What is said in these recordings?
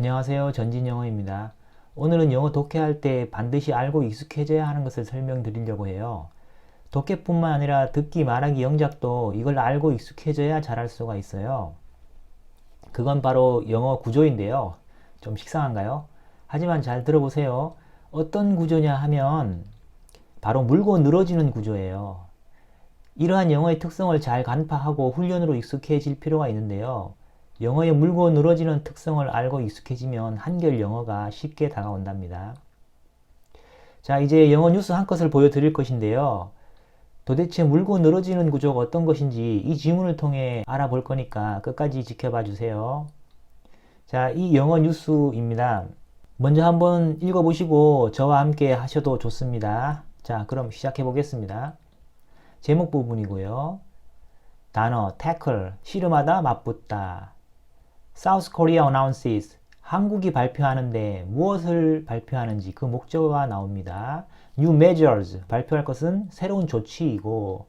안녕하세요. 전진영어입니다. 오늘은 영어 독해할 때 반드시 알고 익숙해져야 하는 것을 설명드리려고 해요. 독해뿐만 아니라 듣기, 말하기, 영작도 이걸 알고 익숙해져야 잘할 수가 있어요. 그건 바로 영어 구조인데요. 좀 식상한가요? 하지만 잘 들어보세요. 어떤 구조냐 하면 바로 물고 늘어지는 구조예요. 이러한 영어의 특성을 잘 간파하고 훈련으로 익숙해질 필요가 있는데요. 영어의 물고 늘어지는 특성을 알고 익숙해지면 한결 영어가 쉽게 다가온답니다. 자, 이제 영어 뉴스 한 컷을 보여드릴 것인데요. 도대체 물고 늘어지는 구조가 어떤 것인지 이 지문을 통해 알아볼 거니까 끝까지 지켜봐 주세요. 자, 이 영어 뉴스입니다. 먼저 한번 읽어보시고 저와 함께 하셔도 좋습니다. 자, 그럼 시작해 보겠습니다. 제목 부분이고요. 단어 tackle, 씨름하다, 맞붙다. South Korea announces, 한국이 발표하는데 무엇을 발표하는지 그 목적어가 나옵니다. New measures, 발표할 것은 새로운 조치이고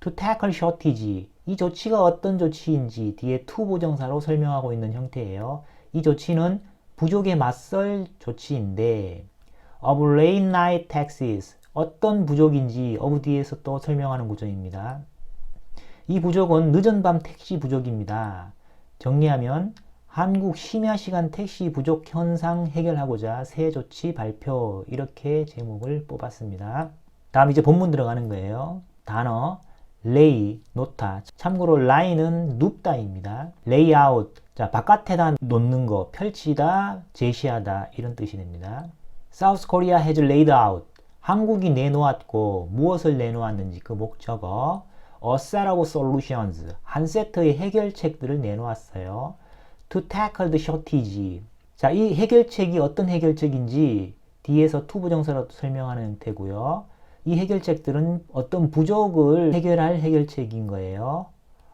to tackle shortage, 이 조치가 어떤 조치인지 뒤에 to 보정사로 설명하고 있는 형태예요. 이 조치는 부족에 맞설 조치인데 of late night taxis, 어떤 부족인지 of 뒤에서 또 설명하는 구조입니다. 이 부족은 늦은 밤 택시 부족입니다. 정리하면 한국 심야 시간 택시 부족 현상 해결하고자 새 조치 발표, 이렇게 제목을 뽑았습니다. 다음 이제 본문 들어가는 거예요. 단어 lay, 놓다. 참고로 lay는 눕다입니다. lay out, 자 바깥에다 놓는 거, 펼치다, 제시하다 이런 뜻이 됩니다. South Korea has laid out, 한국이 내놓았고 무엇을 내놓았는지 그 목적어 A set of solutions, 한 세트의 해결책들을 내놓았어요. To tackle the shortage, 자, 이 해결책이 어떤 해결책인지 뒤에서 to 부정사로 설명하는 형태고요. 이 해결책들은 어떤 부족을 해결할 해결책인 거예요.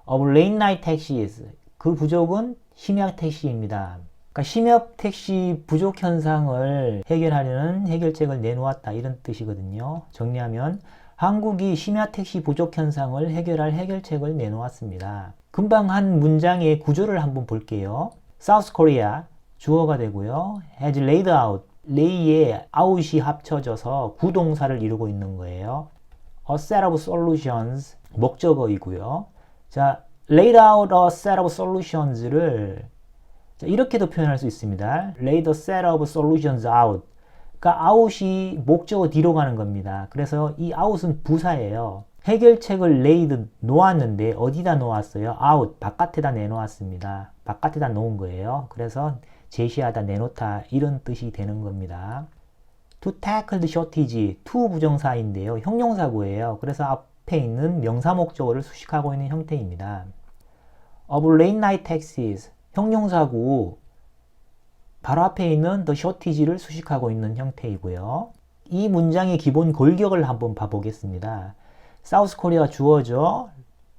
Of late night taxis, 그 부족은 심야 택시입니다. 그러니까 심야 택시 부족 현상을 해결하려는 해결책을 내놓았다, 이런 뜻이거든요. 정리하면 한국이 심야 택시 부족 현상을 해결할 해결책을 내놓았습니다. 금방 한 문장의 구조를 한번 볼게요. South Korea, 주어가 되고요. has laid out, lay에 out이 합쳐져서 구동사를 이루고 있는 거예요. A set of solutions, 목적어이고요. 자, laid out a set of solutions를 이렇게도 표현할 수 있습니다. laid a set of solutions out. 그러니까 out이 목적어 뒤로 가는 겁니다. 그래서 이 out은 부사예요. 해결책을 laid, 놓았는데 어디다 놓았어요? out, 바깥에다 내놓았습니다. 바깥에다 놓은 거예요. 그래서 제시하다, 내놓다 이런 뜻이 되는 겁니다. To tackle the shortage, to 부정사인데요. 형용사구예요. 그래서 앞에 있는 명사 목적어를 수식하고 있는 형태입니다. Of late night taxis, 형용사구 바로 앞에 있는 the shortage를 수식하고 있는 형태이고요. 이 문장의 기본 골격을 한번 봐보겠습니다. South Korea 주어죠.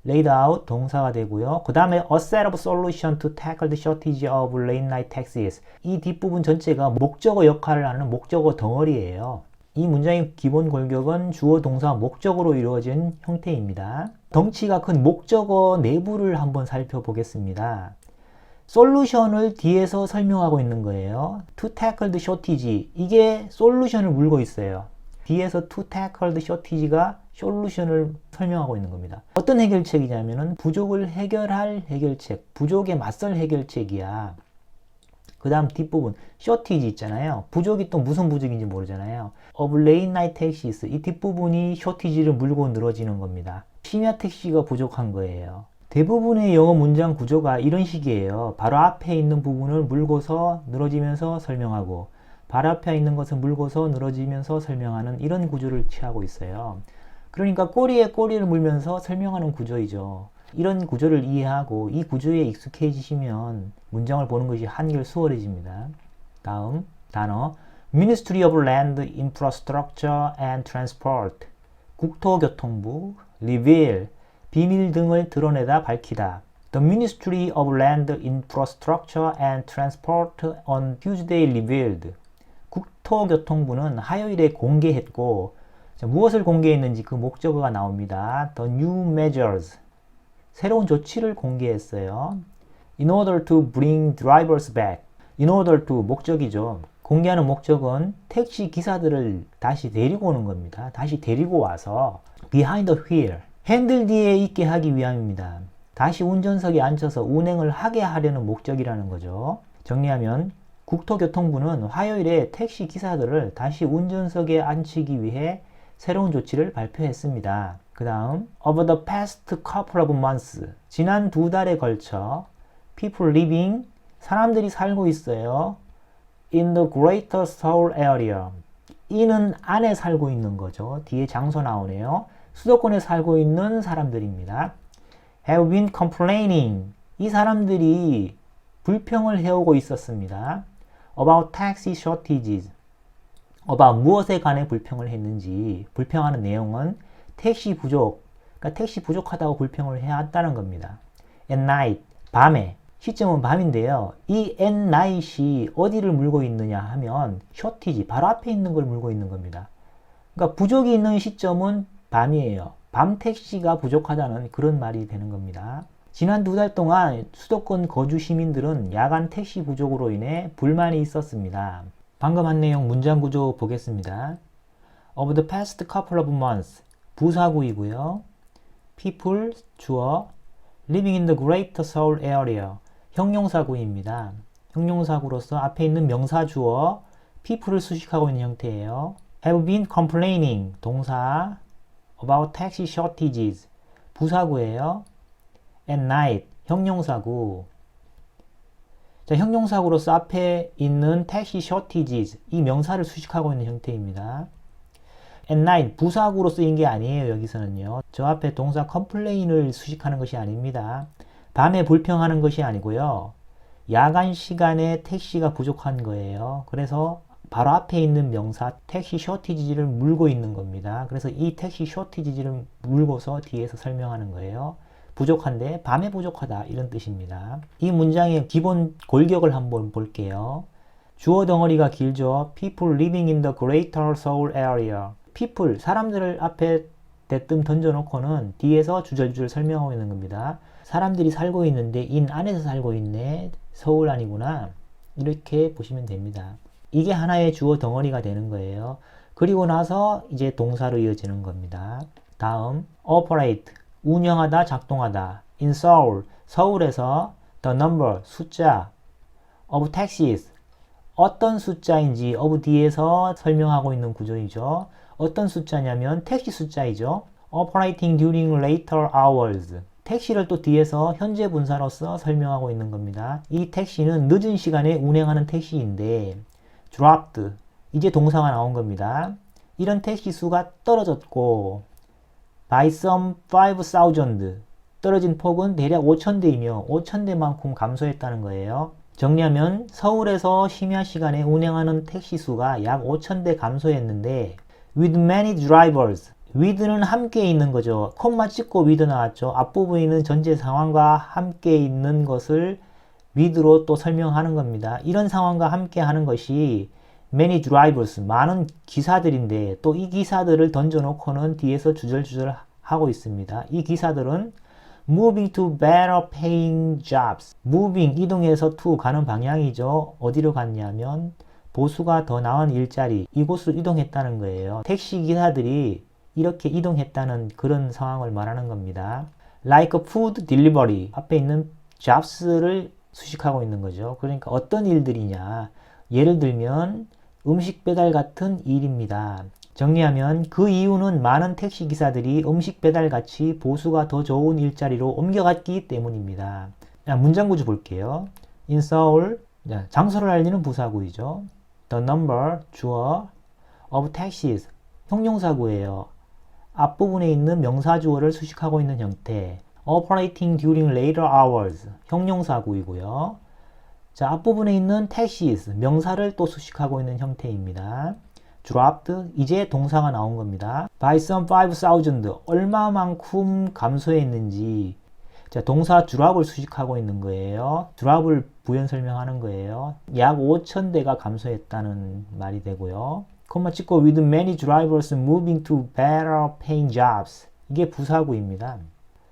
laid out 동사가 되고요. 그 다음에 a set of solution to tackle the shortage of late night taxis. 이 뒷부분 전체가 목적어 역할을 하는 목적어 덩어리예요. 이 문장의 기본 골격은 주어, 동사, 목적으로 이루어진 형태입니다. 덩치가 큰 목적어 내부를 한번 살펴보겠습니다. 솔루션을 뒤에서 설명하고 있는 거예요. To tackle the shortage, 이게 솔루션을 물고 있어요. 뒤에서 to tackle the shortage가 솔루션을 설명하고 있는 겁니다. 어떤 해결책이냐면은 부족을 해결할 해결책, 부족에 맞설 해결책이야. 그 다음 뒷부분 shortage 있잖아요. 부족이 또 무슨 부족인지 모르잖아요. Of late night taxis, 이 뒷부분이 shortage를 물고 늘어지는 겁니다. 심야 택시가 부족한 거예요. 대부분의 영어 문장 구조가 이런 식이에요. 바로 앞에 있는 부분을 물고서 늘어지면서 설명하고 바로 앞에 있는 것을 물고서 늘어지면서 설명하는 이런 구조를 취하고 있어요. 그러니까 꼬리에 꼬리를 물면서 설명하는 구조이죠. 이런 구조를 이해하고 이 구조에 익숙해지시면 문장을 보는 것이 한결 수월해집니다. 다음 단어 Ministry of Land, Infrastructure and Transport, 국토교통부, reveal, 비밀 등을 드러내다, 밝히다. The Ministry of Land, Infrastructure and Transport on Tuesday revealed. 국토교통부는 화요일에 공개했고, 자, 무엇을 공개했는지 그 목적어가 나옵니다. The new measures, 새로운 조치를 공개했어요. In order to bring drivers back, in order to 목적이죠. 공개하는 목적은 택시 기사들을 다시 데리고 오는 겁니다. 다시 데리고 와서 behind the wheel, 핸들 뒤에 있게 하기 위함입니다. 다시 운전석에 앉혀서 운행을 하게 하려는 목적이라는 거죠. 정리하면 국토교통부는 화요일에 택시 기사들을 다시 운전석에 앉히기 위해 새로운 조치를 발표했습니다. 그 다음 over the past couple of months, 지난 2달에 걸쳐 people living, 사람들이 살고 있어요. in the greater Seoul area, 이는 안에 살고 있는 거죠. 뒤에 장소 나오네요. 수도권에 살고 있는 사람들입니다. have been complaining, 이 사람들이 불평을 해오고 있었습니다. about taxi shortages, about 무엇에 관해 불평을 했는지, 불평하는 내용은 택시 부족, 그러니까 택시 부족하다고 불평을 해왔다는 겁니다. at night, 밤에, 시점은 밤인데요. 이 at night이 어디를 물고 있느냐 하면 shortage, 바로 앞에 있는 걸 물고 있는 겁니다. 그러니까 부족이 있는 시점은 밤이에요. 밤 택시가 부족하다는 그런 말이 되는 겁니다. 지난 2달 동안 수도권 거주 시민들은 야간 택시 부족으로 인해 불만이 있었습니다. 방금 한 내용 문장 구조 보겠습니다. Over the past couple of months, 부사구이고요. People, 주어, living in the greater Seoul area, 형용사구입니다. 형용사구로서 앞에 있는 명사 주어, people을 수식하고 있는 형태예요. have been complaining, 동사, about taxi shortages, 부사구예요. at night, 형용사구. 자, 형용사구로서 앞에 있는 taxi shortages, 이 명사를 수식하고 있는 형태입니다. at night, 부사구로 쓰인 게 아니에요. 여기서는요. 저 앞에 동사 complain을 수식하는 것이 아닙니다. 밤에 불평하는 것이 아니고요. 야간 시간에 택시가 부족한 거예요. 그래서 바로 앞에 있는 명사 택시 쇼티지를 물고 있는 겁니다. 그래서 이 택시 쇼티지를 물고서 뒤에서 설명하는 거예요. 부족한데 밤에 부족하다, 이런 뜻입니다. 이 문장의 기본 골격을 한번 볼게요. 주어 덩어리가 길죠. People living in the greater Seoul area. people, 사람들을 앞에 대뜸 던져놓고는 뒤에서 주절주절 설명하고 있는 겁니다. 사람들이 살고 있는데 in 안에서 살고 있네. 서울 아니구나. 이렇게 보시면 됩니다. 이게 하나의 주어 덩어리가 되는 거예요. 그리고 나서 이제 동사로 이어지는 겁니다. 다음 operate, 운영하다, 작동하다. in Seoul, 서울에서 the number, 숫자 of taxis, 어떤 숫자인지 of 뒤에서 설명하고 있는 구조이죠. 어떤 숫자냐면 택시 숫자이죠. operating during later hours, 택시를 또 뒤에서 현재 분사로서 설명하고 있는 겁니다. 이 택시는 늦은 시간에 운행하는 택시인데 dropped, 이제 동사가 나온 겁니다. 이런 택시 수가 떨어졌고 by some 5,000, 떨어진 폭은 대략 5,000대이며 5,000대만큼 감소했다는 거예요. 정리하면 서울에서 심야 시간에 운행하는 택시 수가 약 5,000대 감소했는데 with many drivers, with는 함께 있는 거죠. 콤마 찍고 with 나왔죠. 앞부분에 있는 전체 상황과 함께 있는 것을 with로 또 설명하는 겁니다. 이런 상황과 함께 하는 것이 many drivers, 많은 기사들인데 또 이 기사들을 던져놓고는 뒤에서 주절주절 하고 있습니다. 이 기사들은 moving to better paying jobs, moving, 이동해서 to 가는 방향이죠. 어디로 갔냐면 보수가 더 나은 일자리, 이곳으로 이동했다는 거예요. 택시 기사들이 이렇게 이동했다는 그런 상황을 말하는 겁니다. Like food delivery, 앞에 있는 jobs를 수식하고 있는 거죠. 그러니까 어떤 일들이냐, 예를 들면 음식 배달 같은 일입니다. 정리하면 그 이유는 많은 택시 기사들이 음식 배달 같이 보수가 더 좋은 일자리로 옮겨갔기 때문입니다. 자, 문장 구조 볼게요. In Seoul, 자, 장소를 알리는 부사구이죠. The number, 주어, of taxis, 형용사구예요. 앞부분에 있는 명사주어를 수식하고 있는 형태. Operating during later hours, 형용사구이고요. 자, 앞부분에 있는 taxis, 명사를 또 수식하고 있는 형태입니다. dropped, 이제 동사가 나온 겁니다. by some 5,000, 얼마만큼 감소했는지. 자, 동사 drop을 수식하고 있는 거예요. drop을 부연 설명하는 거예요. 약 5,000대가 감소했다는 말이 되고요. 콤마 찍고 with many drivers moving to better paying jobs, 이게 부사구입니다.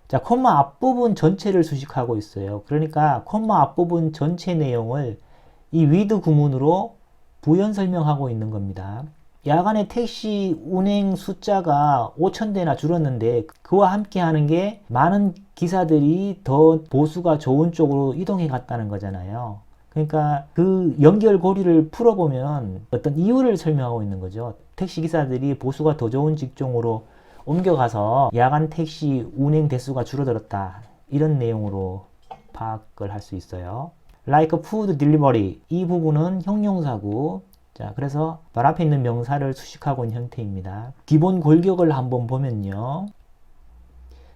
자, 콤마 앞부분 전체를 수식하고 있어요. 그러니까 콤마 앞부분 전체 내용을 이 with 구문으로 부연 설명하고 있는 겁니다. 야간에 택시 운행 숫자가 5,000대나 줄었는데 그와 함께 하는 게 많은 기사들이 더 보수가 좋은 쪽으로 이동해 갔다는 거잖아요. 그러니까 그 연결고리를 풀어보면 어떤 이유를 설명하고 있는 거죠. 택시 기사들이 보수가 더 좋은 직종으로 옮겨가서 야간 택시 운행 대수가 줄어들었다. 이런 내용으로 파악을 할 수 있어요. Like food delivery. 이 부분은 형용사고, 자, 그래서 말 앞에 있는 명사를 수식하고 있는 형태입니다. 기본 골격을 한번 보면요.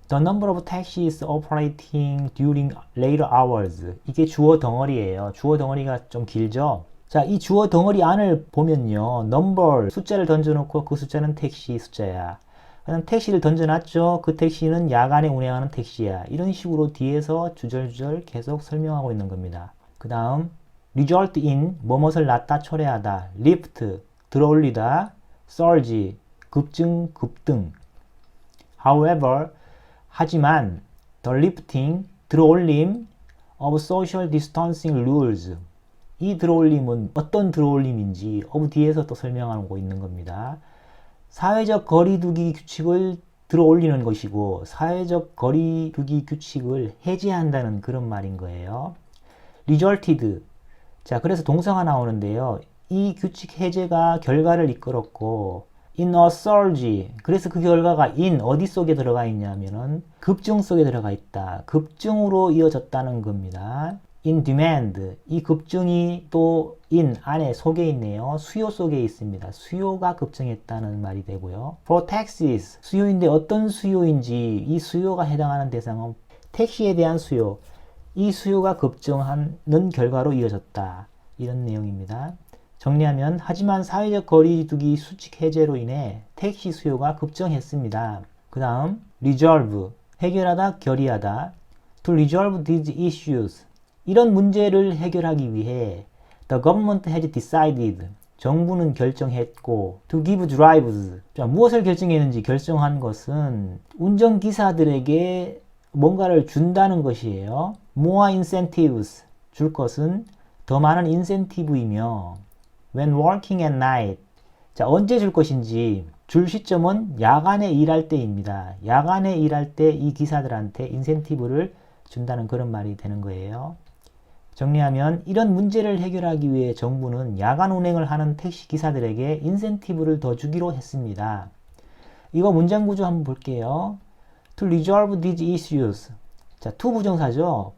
The number of taxis operating during later hours. 이게 주어 덩어리예요. 주어 덩어리가 좀 길죠? 자, 이 주어 덩어리 안을 보면요. number, 숫자를 던져놓고 그 숫자는 택시 숫자야. 그다음 택시를 던져놨죠. 그 택시는 야간에 운행하는 택시야. 이런 식으로 뒤에서 주절주절 계속 설명하고 있는 겁니다. 그 다음 result in, 뭐뭇을 낳다 초래하다. lift, 들어올리다. surge, 급증, 급등. however, 하지만 the lifting, 들어올림 of social distancing rules. 이 들어올림은 어떤 들어올림인지 of 뒤에서 또 설명하고 있는 겁니다. 사회적 거리두기 규칙을 들어올리는 것이고 사회적 거리두기 규칙을 해제한다는 그런 말인 거예요. resulted. 자, 그래서 동사가 나오는데요. 이 규칙 해제가 결과를 이끌었고 in a surge. 그래서 그 결과가 in 어디 속에 들어가 있냐면은 급증 속에 들어가 있다. 급증으로 이어졌다는 겁니다. in demand. 이 급증이 또 in 안에 속에 있네요. 수요 속에 있습니다. 수요가 급증했다는 말이 되고요. for taxis. 수요인데 어떤 수요인지 이 수요가 해당하는 대상은 택시에 대한 수요. 이 수요가 급증하는 결과로 이어졌다. 이런 내용입니다. 정리하면 하지만 사회적 거리두기 수칙 해제로 인해 택시 수요가 급증했습니다. 그 다음 resolve. 해결하다, 결의하다. To resolve these issues. 이런 문제를 해결하기 위해 the government has decided. 정부는 결정했고 to give drives. 자, 무엇을 결정했는지 결정한 것은 운전기사들에게 뭔가를 준다는 것이에요. more incentives. 줄 것은 더 많은 인센티브이며 when working at night. 자, 언제 줄 것인지 줄 시점은 야간에 일할 때입니다. 야간에 일할 때 이 기사들한테 인센티브를 준다는 그런 말이 되는 거예요. 정리하면 이런 문제를 해결하기 위해 정부는 야간 운행을 하는 택시 기사들에게 인센티브를 더 주기로 했습니다. 이거 문장 구조 한번 볼게요. To resolve these issues. 자, to 부정사죠.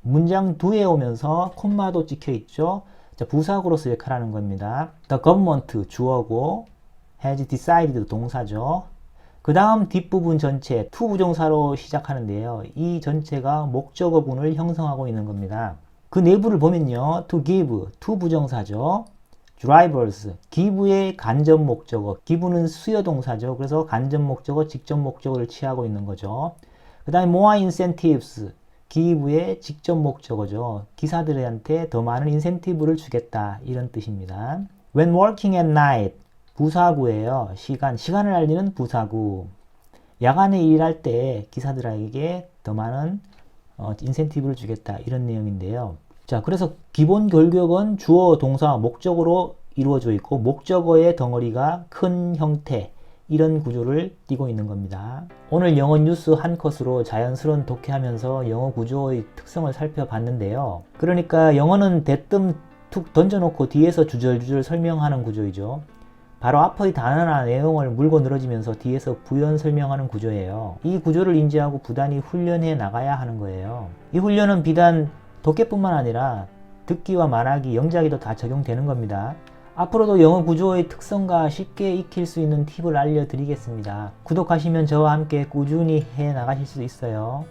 문장 뒤에 오면서 콤마도 찍혀 있죠. 자, 부사구로서 역할하는 겁니다. The government 주어고 has decided 동사죠. 그 다음 뒷부분 전체 to 부정사로 시작하는데요. 이 전체가 목적어분을 형성하고 있는 겁니다. 그 내부를 보면요. to give, to 부정사죠. drivers, give의 간접 목적어. give는 수요 동사죠. 그래서 간접 목적어, 직접 목적어를 취하고 있는 거죠. 그 다음에 more incentives, give의 직접 목적어죠. 기사들한테 더 많은 인센티브를 주겠다. 이런 뜻입니다. when working at night, 부사구예요. 시간을 알리는 부사구. 야간에 일할 때 기사들에게 더 많은 인센티브를 주겠다. 이런 내용인데요. 자, 그래서 기본 결격은 주어, 동사, 목적어로 이루어져 있고 목적어의 덩어리가 큰 형태, 이런 구조를 띠고 있는 겁니다. 오늘 영어 뉴스 한 컷으로 자연스러운 독해하면서 영어 구조의 특성을 살펴봤는데요. 그러니까 영어는 대뜸 툭 던져놓고 뒤에서 주절주절 설명하는 구조이죠. 바로 앞의 단어나 내용을 물고 늘어지면서 뒤에서 부연 설명하는 구조예요. 이 구조를 인지하고 부단히 훈련해 나가야 하는 거예요. 이 훈련은 비단 독해뿐만 아니라 듣기와 말하기, 영작에도 다 적용되는 겁니다. 앞으로도 영어 구조의 특성과 쉽게 익힐 수 있는 팁을 알려드리겠습니다. 구독하시면 저와 함께 꾸준히 해 나가실 수 있어요.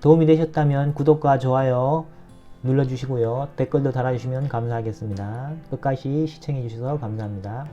도움이 되셨다면 구독과 좋아요 눌러주시고요. 댓글도 달아주시면 감사하겠습니다. 끝까지 시청해 주셔서 감사합니다.